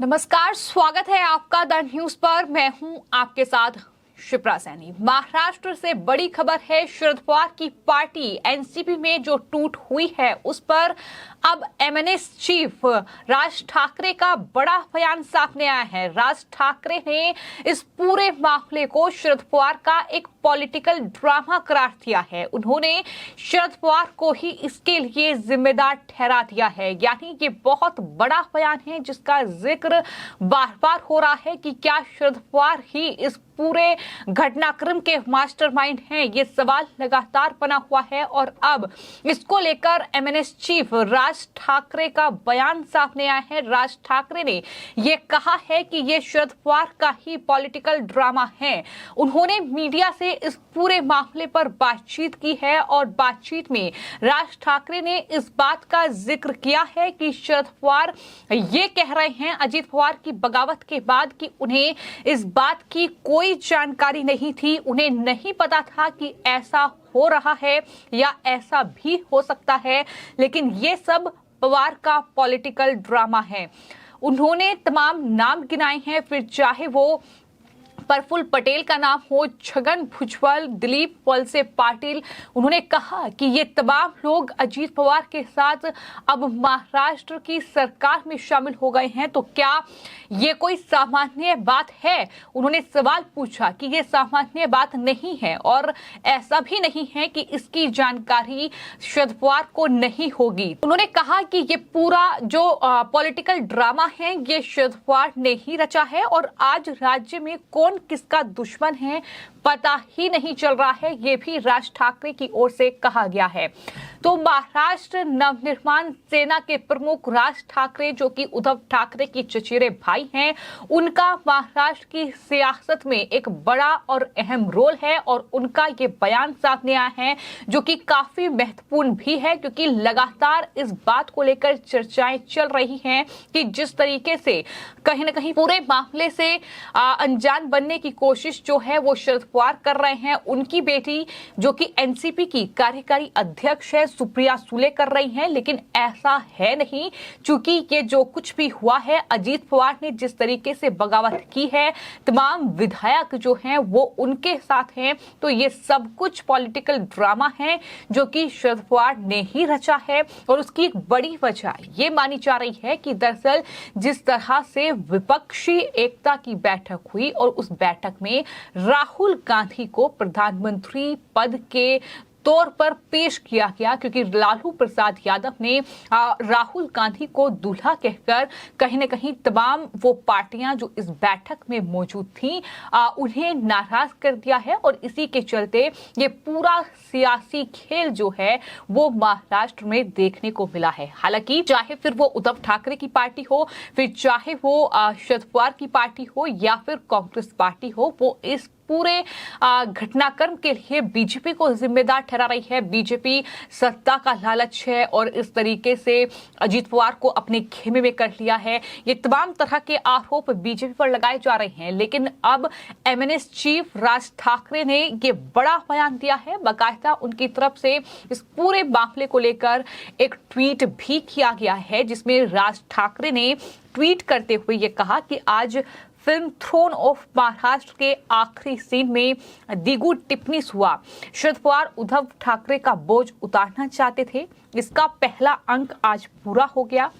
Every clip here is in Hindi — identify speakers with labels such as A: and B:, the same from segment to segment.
A: नमस्कार, स्वागत है आपका द न्यूज पर। मैं हूं आपके साथ शिप्रा सैनी। महाराष्ट्र से बड़ी खबर है। शरद पवार की पार्टी एनसीपी में जो टूट हुई है उस पर अब एमएनएस चीफ राज ठाकरे का बड़ा बयान सामने आया है। राज ठाकरे ने इस पूरे मामले को शरद पवार का एक पॉलिटिकल ड्रामा करार दिया है। उन्होंने शरद पवार को ही इसके लिए जिम्मेदार ठहरा दिया है। यानी ये बहुत बड़ा बयान है जिसका जिक्र बार बार हो रहा है कि क्या शरद पवार ही इस पूरे घटनाक्रम के मास्टरमाइंड हैं। ये सवाल लगातार बना हुआ है और अब इसको लेकर एमएनएस चीफ राज ठाकरे का बयान सामने आया है। राज ठाकरे ने ये कहा है कि ये शरद पवार का ही पॉलिटिकल ड्रामा है। उन्होंने मीडिया से इस पूरे मामले पर बातचीत की है और बातचीत में राज ठाकरे ने इस बात का जिक्र किया है कि शरद पवार ये कह रहे हैं अजीत पवार की बगावत के बाद कि उन्हें इस बात की कोई जानकारी नहीं थी, उन्हें नहीं पता था कि ऐसा हो रहा है या ऐसा भी हो सकता है, लेकिन ये सब पवार का पॉलिटिकल ड्रामा है। उन्होंने तमाम नाम गिनाए हैं, फिर चाहे वो प्रफुल्ल पटेल का नाम हो, छगन भुजबल, दिलीप वलसे पाटिल। उन्होंने कहा कि ये तमाम लोग अजीत पवार के साथ अब महाराष्ट्र की सरकार में शामिल हो गए हैं, तो क्या ये कोई सामान्य बात है। उन्होंने सवाल पूछा कि ये सामान्य बात नहीं है और ऐसा भी नहीं है कि इसकी जानकारी शरद पवार को नहीं होगी। उन्होंने कहा कि ये पूरा जो पॉलिटिकल ड्रामा है ये शरद पवार ने ही रचा है और आज राज्य में कौन किसका दुश्मन है पता ही नहीं चल रहा है, ये भी राज ठाकरे की ओर से कहा गया है। तो महाराष्ट्र नवनिर्माण सेना के प्रमुख राज ठाकरे, जो कि उद्धव ठाकरे की चचेरे भाई हैं, उनका महाराष्ट्र की सियासत में एक बड़ा और अहम रोल है और उनका ये बयान सामने आया है जो कि काफी महत्वपूर्ण भी है, क्योंकि लगातार इस बात को लेकर चर्चाएं चल रही हैं कि जिस तरीके से कहीं ना कहीं पूरे मामले से अनजान बनने की कोशिश जो है वो शरद पवार कर रहे हैं। उनकी बेटी जो कि एनसीपी की कार्यकारी अध्यक्ष है सुप्रिया सुले कर रही हैं, लेकिन ऐसा है नहीं। चूंकि ये जो कुछ भी हुआ है, अजीत पवार ने जिस तरीके से बगावत की है, तमाम विधायक जो हैं वो उनके साथ हैं, तो ये सब कुछ पॉलिटिकल ड्रामा है जो कि शरद पवार ने ही रचा है। और उसकी एक बड़ी वजह ये मानी जा रही है कि दरअसल जिस तरह से विपक्षी एकता की बैठक हुई और उस बैठक में राहुल गांधी को प्रधानमंत्री पद के तौर पर पेश किया गया, क्योंकि लालू प्रसाद यादव ने राहुल गांधी को दूल्हा कहकर कहीं न कहीं तमाम वो पार्टियां जो इस बैठक में मौजूद थीं उन्हें नाराज कर दिया है और इसी के चलते ये पूरा सियासी खेल जो है वो महाराष्ट्र में देखने को मिला है। हालांकि चाहे फिर वो उद्धव ठाकरे की पार्टी हो, फिर चाहे वो शरद पवार की पार्टी हो या फिर कांग्रेस पार्टी हो, वो इस पूरे घटनाक्रम के लिए बीजेपी को जिम्मेदार ठहरा रही है। बीजेपी सत्ता का लालच है और इस तरीके से अजीत पवार को अपने खेमे में कर लिया है। ये तमाम तरह के आरोप बीजेपी पर लगाए जा रहे हैं, लेकिन अब एमएनएस चीफ राज ठाकरे ने ये बड़ा बयान दिया है। बाकायदा उनकी तरफ से इस पूरे मामले को लेकर एक ट्वीट भी किया गया है, जिसमें राज ठाकरे ने ट्वीट करते हुए ये कहा कि आज फिल्म थ्रोन ऑफ महाराष्ट्र के आखिरी सीन में दिगू टिप्पणी हुआ। शरद पवार उद्धव ठाकरे का बोझ उतारना चाहते थे, इसका पहला अंक आज पूरा हो गया।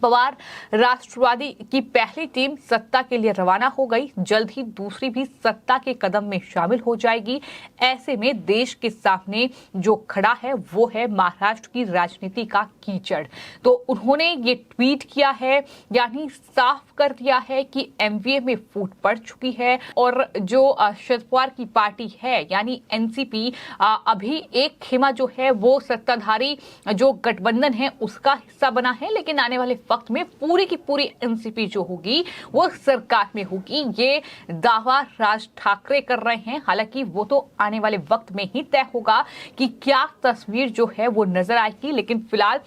A: पवार राष्ट्रवादी की पहली टीम सत्ता के लिए रवाना हो गई, जल्द ही दूसरी भी सत्ता के कदम में शामिल हो जाएगी। ऐसे में देश के सामने जो खड़ा है वो है महाराष्ट्र की राजनीति का कीचड़। तो उन्होंने ये ट्वीट किया है, यानी साफ कर दिया है कि एमवीए में फूट पड़ चुकी है और जो शरद पवार की पार्टी है यानी एनसीपी अभी एक खेमा जो है वो सत्ताधारी जो गठबंधन है उसका हिस्सा बना है, लेकिन आने वाले वक्त में पूरी की पूरी एनसीपी जो होगी वो सरकार में होगी। ये दावा राज ठाकरे कर रहे हैं। हालांकि वो तो आने वाले वक्त में ही तय होगा कि क्या तस्वीर जो है वो नजर आएगी, लेकिन फिलहाल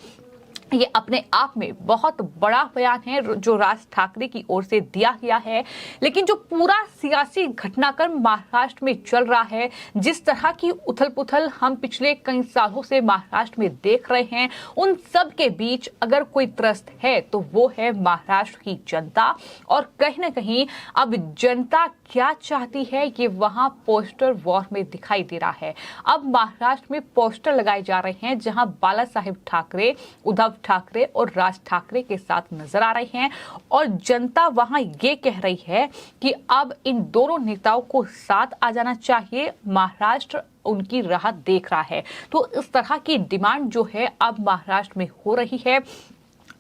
A: ये अपने आप में बहुत बड़ा बयान है जो राज ठाकरे की ओर से दिया गया है। लेकिन जो पूरा सियासी घटनाक्रम महाराष्ट्र में चल रहा है, जिस तरह की उथल पुथल हम पिछले कई सालों से महाराष्ट्र में देख रहे हैं, उन सब के बीच अगर कोई त्रस्त है तो वो है महाराष्ट्र की जनता। और कहीं ना कहीं अब जनता क्या चाहती है ये वहां पोस्टर वॉर में दिखाई दे रहा है। अब महाराष्ट्र में पोस्टर लगाए जा रहे हैं जहां बाला साहेब ठाकरे, उद्धव ठाकरे और राज ठाकरे के साथ नजर आ रहे हैं। और जनता वहां ये कह रही है कि अब इन दोनों नेताओं को साथ आ जाना चाहिए, महाराष्ट्र उनकी राह देख रहा है। तो इस तरह की डिमांड जो है अब महाराष्ट्र में हो रही है।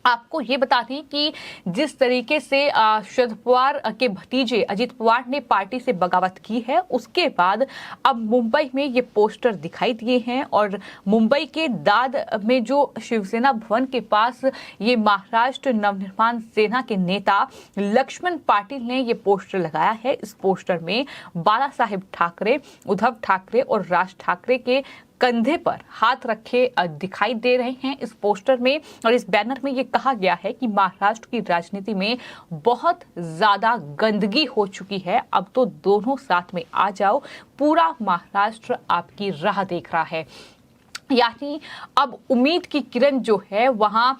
A: आपको ये बता दें कि जिस तरीके से शरद पवार के भतीजे अजीत पवार ने पार्टी से बगावत की है, उसके बाद अब मुंबई में ये पोस्टर दिखाई दिए हैं। और मुंबई के दाद में जो शिवसेना भवन के पास ये महाराष्ट्र नवनिर्माण सेना के नेता लक्ष्मण पाटिल ने ये पोस्टर लगाया है। इस पोस्टर में बाला साहेब ठाकरे, उद्धव ठाकरे और राज ठाकरे के कंधे पर हाथ रखे दिखाई दे रहे हैं इस पोस्टर में। और इस बैनर में ये कहा गया है कि महाराष्ट्र की राजनीति में बहुत ज्यादा गंदगी हो चुकी है, अब तो दोनों साथ में आ जाओ, पूरा महाराष्ट्र आपकी राह देख रहा है। यानी अब उम्मीद की किरण जो है वहां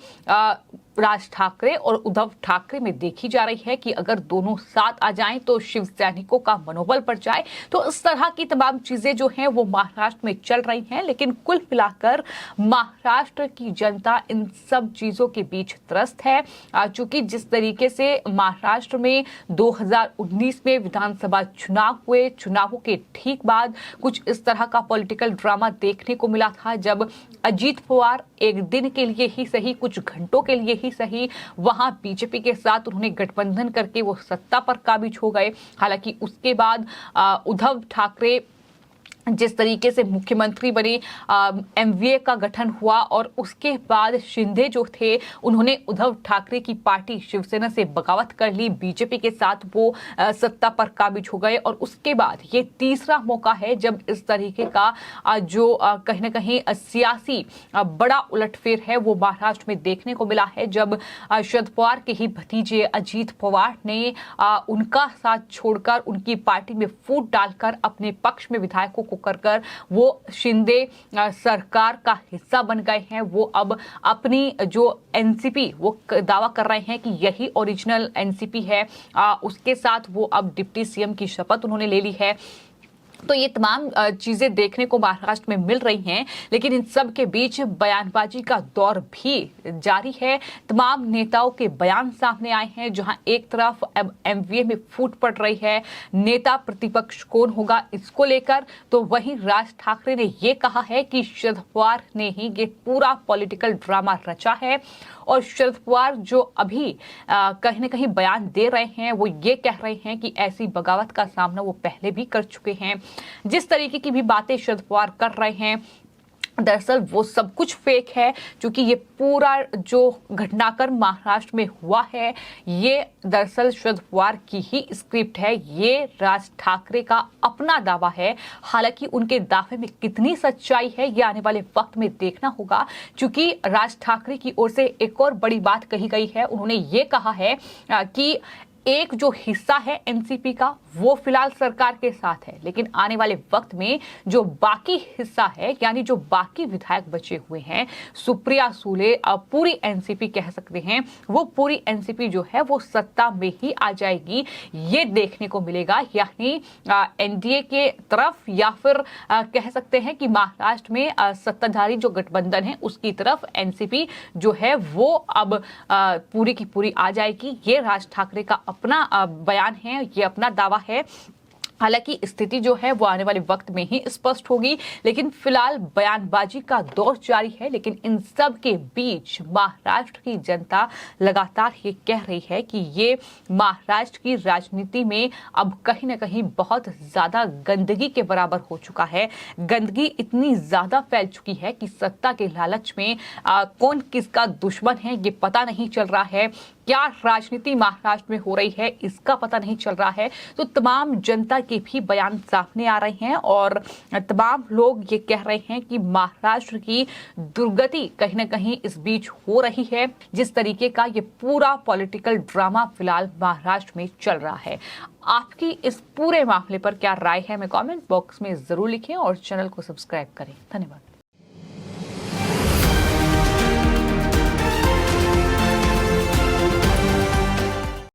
A: राज ठाकरे और उद्धव ठाकरे में देखी जा रही है कि अगर दोनों साथ आ जाएं तो शिव सैनिकों का मनोबल बढ़ जाए। तो इस तरह की तमाम चीजें जो हैं वो महाराष्ट्र में चल रही हैं। लेकिन कुल मिलाकर महाराष्ट्र की जनता इन सब चीजों के बीच त्रस्त है, चूंकि जिस तरीके से महाराष्ट्र में 2019 में विधानसभा चुनाव हुए, चुनावों के ठीक बाद कुछ इस तरह का पॉलिटिकल ड्रामा देखने को मिला था, जब अजीत पवार एक दिन के लिए ही सही, कुछ घंटों के लिए ही सही, वहां बीजेपी के साथ उन्होंने गठबंधन करके वो सत्ता पर काबिज हो गए। हालांकि उसके बाद उद्धव ठाकरे जिस तरीके से मुख्यमंत्री बने, एमवीए का गठन हुआ और उसके बाद शिंदे जो थे उन्होंने उद्धव ठाकरे की पार्टी शिवसेना से बगावत कर ली, बीजेपी के साथ वो सत्ता पर काबिज हो गए। और उसके बाद ये तीसरा मौका है जब इस तरीके का जो कहीं ना कहीं सियासी बड़ा उलटफेर है वो महाराष्ट्र में देखने को मिला है, जब शरद पवार के ही भतीजे अजीत पवार ने उनका साथ छोड़कर उनकी पार्टी में फूट डालकर अपने पक्ष में विधायकों को कर वो शिंदे सरकार का हिस्सा बन गए हैं। वो अब अपनी जो एनसीपी, वो दावा कर रहे हैं कि यही ओरिजिनल एनसीपी है। उसके साथ वो अब डिप्टी सीएम की शपथ उन्होंने ले ली है। तो ये तमाम चीजें देखने को महाराष्ट्र में मिल रही हैं। लेकिन इन सब के बीच बयानबाजी का दौर भी जारी है। तमाम नेताओं के बयान सामने आए हैं, जहां एक तरफ एमवीए में फूट पड़ रही है, नेता प्रतिपक्ष कौन होगा इसको लेकर, तो वहीं राज ठाकरे ने ये कहा है कि शरद पवार ने ही ये पूरा पॉलिटिकल ड्रामा रचा है। और शरद पवार जो अभी कहीं ना कहीं बयान दे रहे हैं वो ये कह रहे हैं कि ऐसी बगावत का सामना वो पहले भी कर चुके हैं। जिस तरीके की भी बातें शरद पवार कर रहे हैं, दरअसल वो सब कुछ फेक है, क्योंकि ये पूरा जो घटनाक्रम महाराष्ट्र में हुआ है ये दरअसल शरद पवार की ही स्क्रिप्ट है। ये राज ठाकरे का अपना दावा है। हालांकि उनके दावे में कितनी सच्चाई है ये आने वाले वक्त में देखना होगा, क्योंकि राज ठाकरे की ओर से एक और बड़ी बात कही गई है। उन्होंने ये कहा है कि एक जो हिस्सा है एनसीपी का वो फिलहाल सरकार के साथ है, लेकिन आने वाले वक्त में जो बाकी हिस्सा है, यानी जो बाकी विधायक बचे हुए हैं, सुप्रिया सुले, पूरी एनसीपी कह सकते हैं, वो पूरी एनसीपी जो है वो सत्ता में ही आ जाएगी, ये देखने को मिलेगा। यानी एनडीए के तरफ या फिर कह सकते हैं कि महाराष्ट्र में सत्ताधारी जो गठबंधन है उसकी तरफ एनसीपी जो है वो अब पूरी की पूरी आ जाएगी। ये राज ठाकरे का अपना बयान है, ये अपना दावा है। हालांकि स्थिति जो है वो आने वाले वक्त में ही स्पष्ट होगी, लेकिन फिलहाल बयानबाजी का दौर जारी है। लेकिन इन सब के बीच महाराष्ट्र की जनता लगातार ये कह रही है कि ये महाराष्ट्र की राजनीति में अब कहीं ना कहीं बहुत ज्यादा गंदगी के बराबर हो चुका है। गंदगी इतनी ज्यादा फैल चुकी है कि सत्ता के लालच में कौन किसका दुश्मन है ये पता नहीं चल रहा है। क्या राजनीति महाराष्ट्र में हो रही है इसका पता नहीं चल रहा है। तो तमाम जनता के भी बयान सामने आ रहे हैं और तमाम लोग ये कह रहे हैं कि महाराष्ट्र की दुर्गति कहीं ना कहीं इस बीच हो रही है। जिस तरीके का ये पूरा पॉलिटिकल ड्रामा फिलहाल महाराष्ट्र में चल रहा है, आपकी इस पूरे मामले पर क्या राय है, हमें कमेंट बॉक्स में जरूर लिखें और चैनल को सब्सक्राइब करें। धन्यवाद।